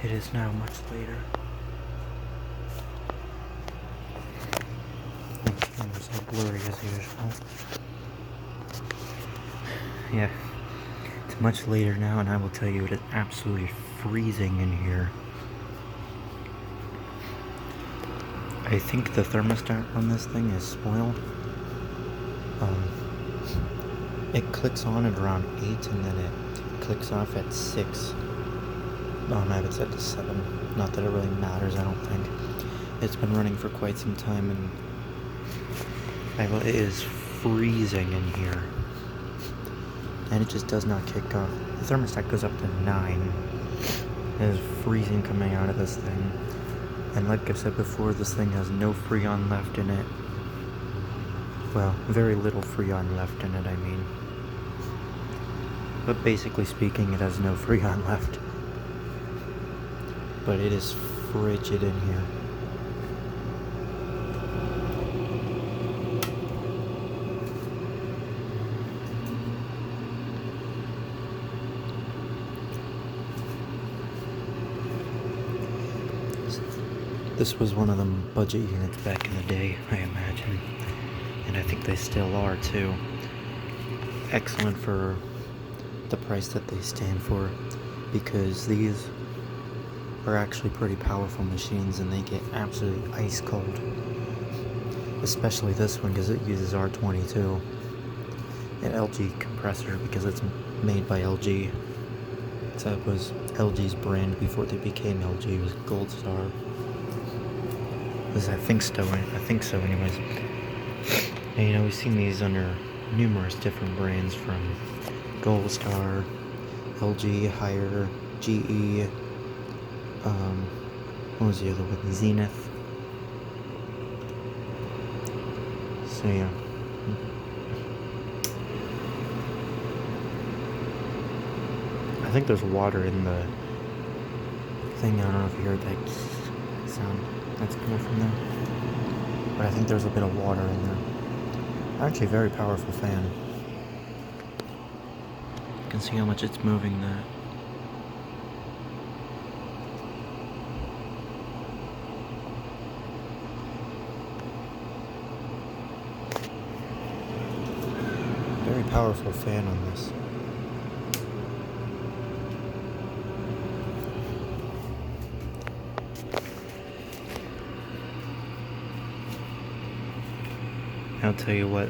It is now much later. The camera's all blurry as usual. Yeah, it's much later now, and I will tell you it is absolutely freezing in here. I think the thermostat on this thing is spoiled. It clicks on at around 8 and then it clicks off at 6. I have it set to 7. Not that it really matters, I don't think. It's been running for quite some time and it is freezing in here. And it just does not kick off. The thermostat goes up to 9. It is freezing coming out of this thing. And like I said before, this thing has no freon left in it. Well, very little freon left in it, I mean. But basically speaking, it has no freon left. But it is frigid in here. This was one of them budget units back in the day, I imagine. And I think they still are too. Excellent for the price that they stand for, because these are actually pretty powerful machines and they get absolutely ice cold. Especially this one, because it uses R22, an LG compressor, because it's made by LG. That was LG's brand before they became LG. It was Goldstar. I think so anyways. And we've seen these under numerous different brands, from Goldstar, LG, Haier, GE, what was the other one? Zenith. So yeah. I think there's water in the thing. I don't know if you heard that sound that's coming from there. But I think there's a bit of water in there. Actually, a very powerful fan. You can see how much it's moving that. Very powerful fan on this. I'll tell you what,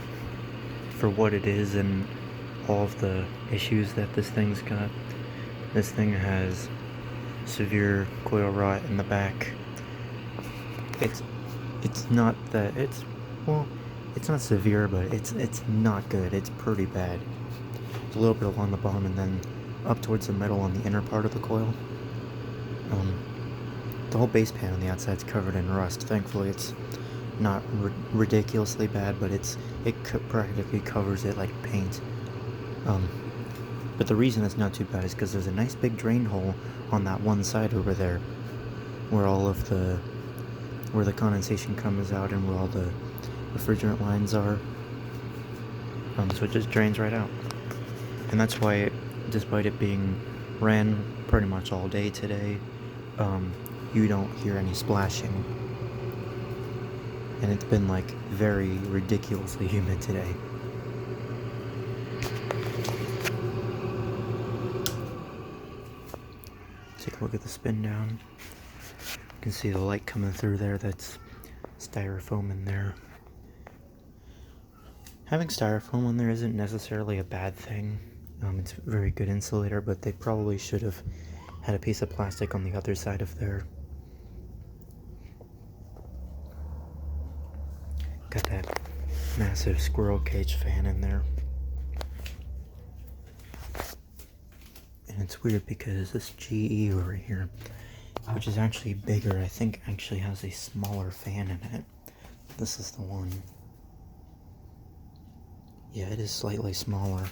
for what it is and all of the issues that this thing's got, this thing has severe coil rot in the back. It's not that, it's not severe, but it's not good. It's pretty bad. It's a little bit along the bottom and then up towards the middle on the inner part of the coil. The whole base pan on the outside is covered in rust. Thankfully, it's not ridiculously bad, but it practically covers it like paint. But the reason it's not too bad is because there's a nice big drain hole on that one side over there, where where the condensation comes out and where all the refrigerant lines are. So it just drains right out, and that's why, despite it being ran pretty much all day today, you don't hear any splashing. And it's been like very ridiculously humid today. Take a look at the spin down. You can see the light coming through there. That's styrofoam in there. Having styrofoam on there isn't necessarily a bad thing. It's a very good insulator, but they probably should have had a piece of plastic on the other side of there. Got that massive squirrel cage fan in there. And it's weird because this GE over here, which is actually bigger, I think actually has a smaller fan in it. This is the one. Yeah, it is slightly smaller.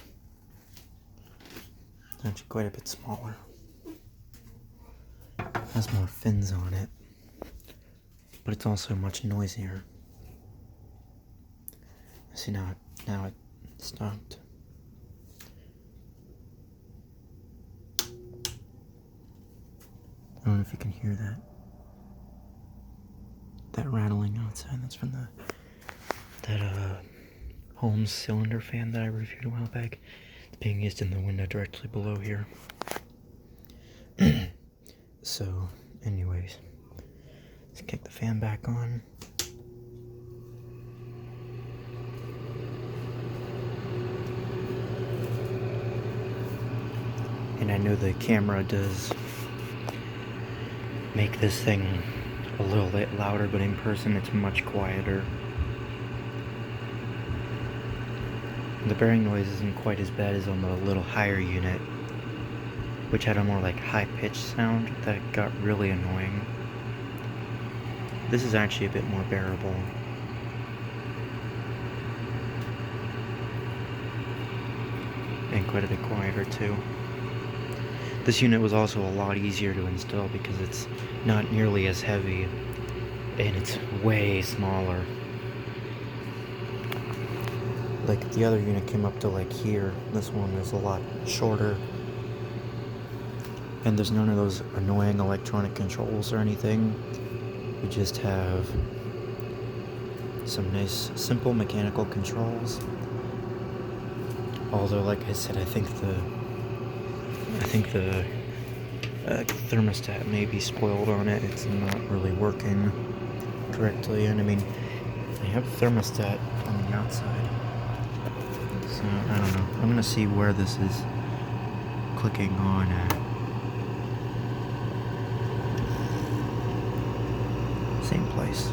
Actually quite a bit smaller. Has more fins on it. But it's also much noisier. See, now it stopped. I don't know if you can hear that. That rattling outside. That's from that Holmes cylinder fan that I reviewed a while back. It's being used in the window directly below here. So, anyways, let's kick the fan back on. And I know the camera does make this thing a little bit louder, but in person it's much quieter. The bearing noise isn't quite as bad as on the little higher unit, which had a more like high-pitched sound that got really annoying. This is actually a bit more bearable. And quite a bit quieter too. This unit was also a lot easier to install because it's not nearly as heavy and it's way smaller. Like the other unit came up to like here. This one is a lot shorter. And there's none of those annoying electronic controls or anything. We just have some nice simple mechanical controls. Although, like I said, I think the thermostat may be spoiled on it. It's not really working correctly. And I mean, I have a thermostat on the outside. So, I don't know. I'm gonna see where this is clicking on at. Same place.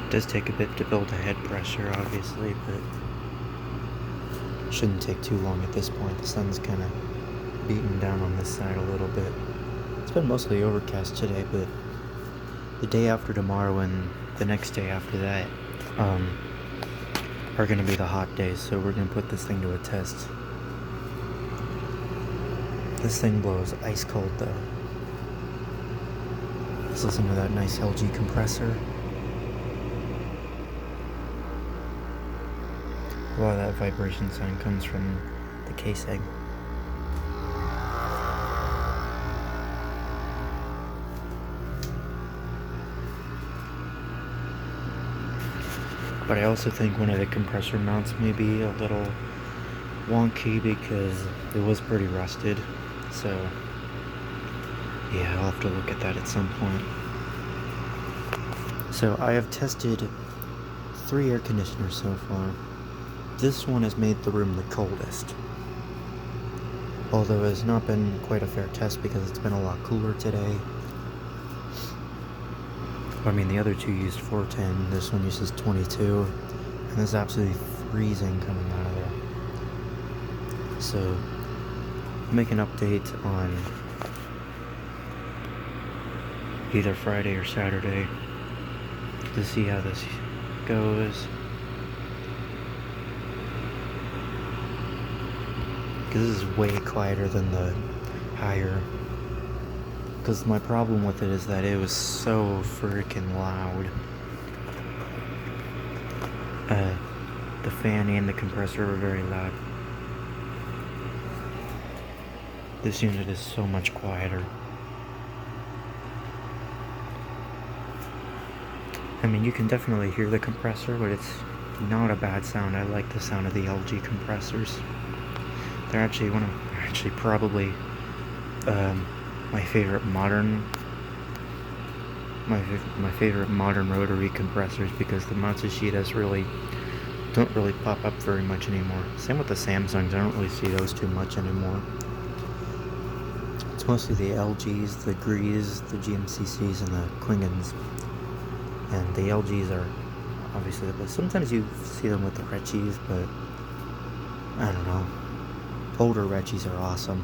It does take a bit to build a head pressure, obviously, but shouldn't take too long at this point. The sun's kind of beating down on this side a little bit. It's been mostly overcast today, but the day after tomorrow and the next day after that are going to be the hot days, so we're going to put this thing to a test. This thing blows ice cold though. Let's listen to that nice LG compressor. A lot of that vibration sound comes from the casing. But I also think one of the compressor mounts may be a little wonky because it was pretty rusted. So yeah, I'll have to look at that at some point. So I have tested 3 air conditioners so far. This one has made the room the coldest. Although it has not been quite a fair test because it's been a lot cooler today. I mean, the other 2 used 410, this one uses 22, and it's absolutely freezing coming out of there. So, I'll make an update on either Friday or Saturday to see how this goes. Because this is way quieter than the higher. Because my problem with it is that it was so freaking loud. The fan and the compressor were very loud. This unit is so much quieter. I mean, you can definitely hear the compressor, but it's not a bad sound. I like the sound of the LG compressors. They're actually probably my favorite modern rotary compressors because the Matsushitas don't really pop up very much anymore. Same with the Samsungs, I don't really see those too much anymore. It's mostly the LGs, the Grees, the GMCCs, and the Klingens. And the LGs are obviously the best. Sometimes you see them with the Retchis, but I don't know. Older Retchis are awesome.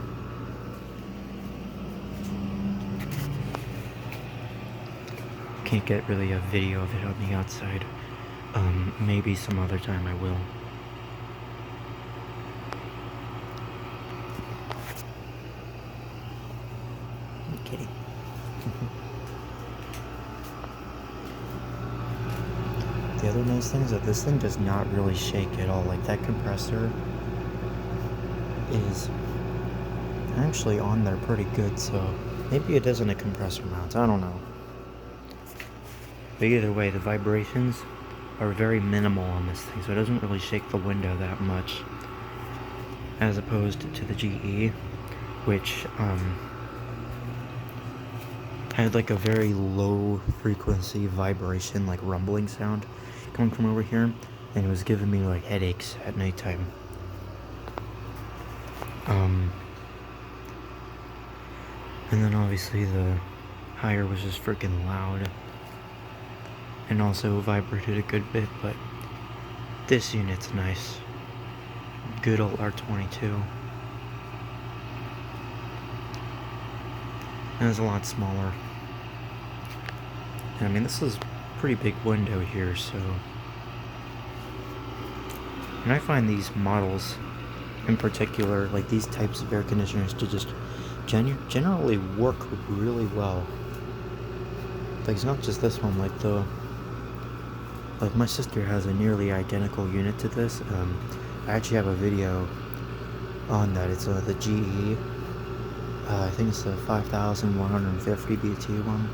Can't get really a video of it on the outside. Maybe some other time I will. kitty. The other nice thing is that this thing does not really shake at all. Like, that compressor is actually on there pretty good, so maybe it isn't a compressor mount, I don't know. But either way, the vibrations are very minimal on this thing, so it doesn't really shake the window that much, as opposed to the GE, which had like a very low frequency vibration, like rumbling sound coming from over here, and it was giving me like headaches at nighttime. And then obviously the higher was just freaking loud, and also vibrated a good bit, but this unit's nice. Good old R22. And it's a lot smaller. And I mean, this is a pretty big window here, so... And I find these models, in particular, like these types of air conditioners, to just generally work really well. Like, it's not just this one, like my sister has a nearly identical unit to this. I actually have a video on that. It's the GE. I think it's the 5150 BT one.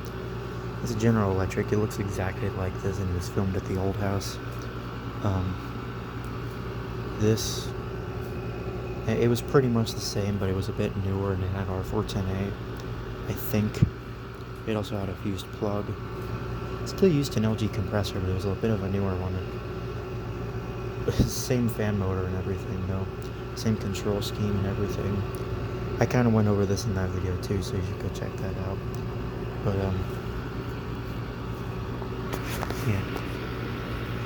It's a General Electric. It looks exactly like this, and it was filmed at the old house. It was pretty much the same, but it was a bit newer, and it had R410A, I think. It also had a fused plug. It still used an LG compressor, but it was a bit of a newer one. Same fan motor and everything, though. Same control scheme and everything. I kind of went over this in that video too, so you should go check that out. But, yeah.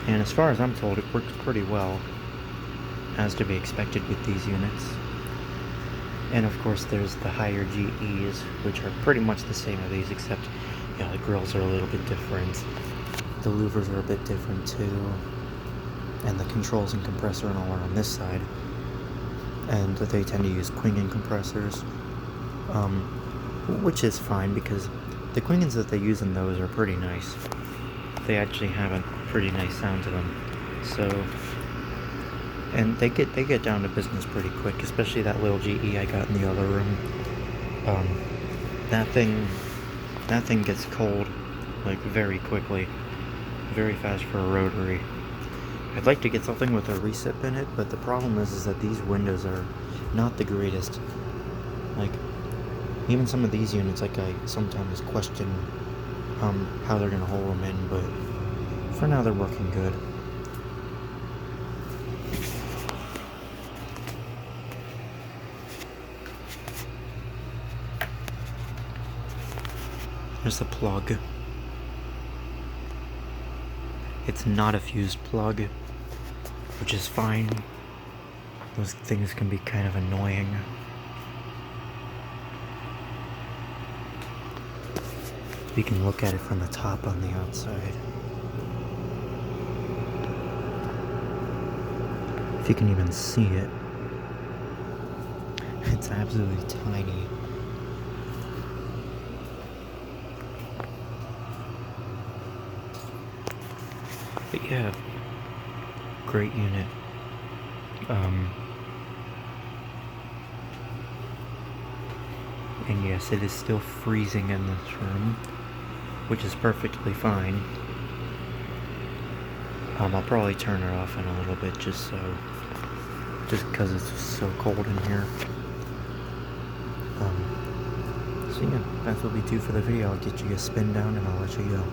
And as far as I'm told, it works pretty well, as to be expected with these units. And of course, there's the higher GEs, which are pretty much the same as these, except, you know, the grills are a little bit different. The louvers are a bit different too. And the controls and compressor and all are on this side. And they tend to use Quingen compressors, which is fine, because the Quingens that they use in those are pretty nice. They actually have a pretty nice sound to them. So, and they get down to business pretty quick, especially that little GE I got in the other room. That thing gets cold, like, very quickly, very fast for a rotary. I'd like to get something with a recip in it, but the problem is that these windows are not the greatest. Like, even some of these units, like, I sometimes question how they're gonna hold them in, but for now they're working good. There's the plug. It's not a fused plug, which is fine. Those things can be kind of annoying. You can look at it from the top on the outside. If you can even see it. It's absolutely tiny. But yeah, great unit. And yes, it is still freezing in this room, which is perfectly fine. I'll probably turn it off in a little bit just because it's so cold in here. So yeah, that's what we do for the video. I'll get you a spin down and I'll let you go.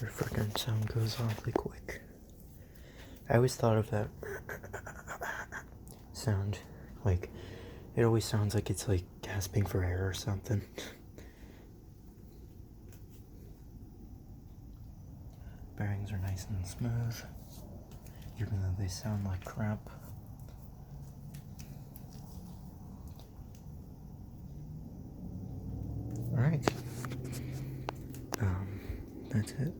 Your frickin' sound goes awfully quick. I always thought of that sound, like, it always sounds like it's like gasping for air or something. Bearings are nice and smooth, even though they sound like crap. Alright. That's it.